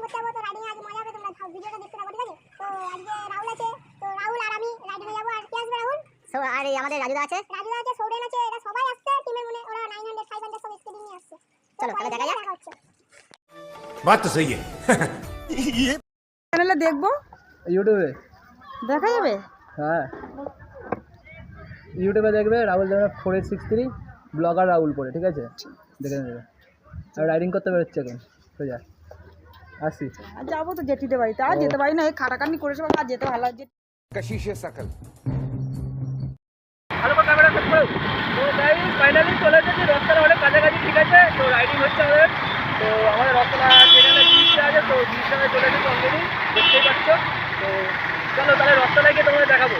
করতে যাবো, তো রাইডিং আজ মজা হবে, তোমরা ভিডিওটা দেখতে থাকো, ঠিক আছে? তো আজকে রাহুল আছে, তো রাহুল আর আমি রাইডিং এ যাবো। আর কে আসবে? রাহুল আর এই আমাদের রাজুদা আছে, সৌরেন আছে, এরা সবাই আসছে টিমের, মনে ওরা 900 500 সব স্কেটিং নিয়ে আসছে। চলো তাহলে দেখা যাক। बात तो सही है। চ্যানেলে দেখবো, ইউটিউবে দেখা যাবে। হ্যাঁ ইউটিউবে দেখবে রাহুল দেবনাথ 4863 ব্লগার রাহুল পড়ে, ঠিক আছে? দেখে নেবে। আর রাইডিং করতে বেরোচ্ছে এখন, সোজা আসি। আর যাবো তো জেঠিতে বাড়িতে, আর যেতে পারি না, এই খাটাখাটনি করেছে বলে আর যেতে ভালো লাগছে। कशिशे सकल ভালো করে ক্যামেরা সেট করো। তো গাইস ফাইনালি চলে এসেছি রথতলা, অনেক কাছাকাছি, ঠিক আছে? তো রাইডিং হচ্ছে আমাদের। তো আমাদের রথতলা চ্যানেলে ব্রিজটা আছে, তো ব্রিজটা চলে এসেছি অলরেডি, দেখতেই পাচ্ছ। তো চলো তাহলে রথতলায় গিয়ে তোমাদের দেখাবো।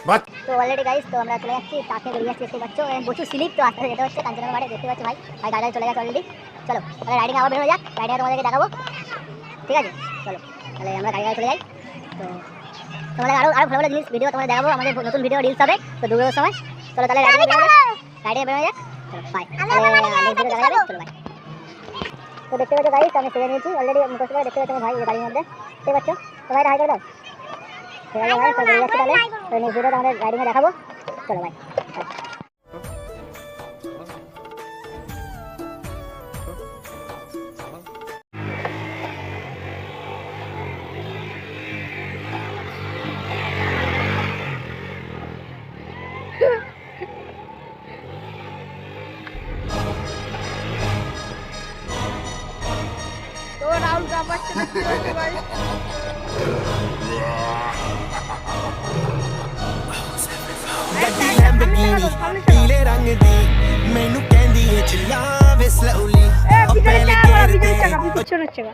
बात তো অলরেডি গাইস, তো আমরা চলে যাচ্ছি, তাকে বেরিয়ে যাচ্ছি, দেখতে পাচ্ছ। প্রচুর স্লিপ, তো আস্তে যেতে হচ্ছে কাঞ্চনজঙ্ঘা ঘাটে, দেখতে পাচ্ছ ভাই গাড়ি চলে গেছে অলরেডি। চলো তাহলে রাইডিং আবার বেরোনো যাক, রাইডিং তোমাদেরকে দেখাবো, ঠিক আছে? চলো তাহলে আমরা গাড়ি চলে যাই। তো তোমাদের আরো ভালো ভালো জিনিস ভিডিও তোমাদের দেখাবো, আমাদের নতুন ভিডিও রিলস হবে তো দুপুরের সময়। চলো তাহলে রাইডিং বেরোনো যাক, চলো বাই। তাহলে নেক্সট ভিডিও দেখা যাবে, চলো বাই। তো দেখতে পাচ্ছ গাইস, আমি সেরে নিয়েছি অলরেডি, মুখস্থ করে দেখতে পাচ্ছ আমার ভাই গাড়ির মধ্যে, দেখতে পাচ্ছ। তো ভাই হাই করে দাও, ঠিক আছে ভাই? তো বেরিয়ে যাচ্ছি তাহলে, তো নেক্সট ভিডিও আমাদের রাইডিংয়ে দেখাবো, চলো বাই। তো রাহুল কাপাচ্ছে না, কি হয়েছে ভাই? ਗੱਡੀ ਲੈਂਬਰਗਿਨੀ ਪੀਲੇ ਰੰਗ ਦੀ ਮੈਨੂੰ ਕਹਿੰਦੀ ਏ ਚਲਾਵੇ ਸਲੋਲੀ পিছনের চাকা, পিছনের চাকা।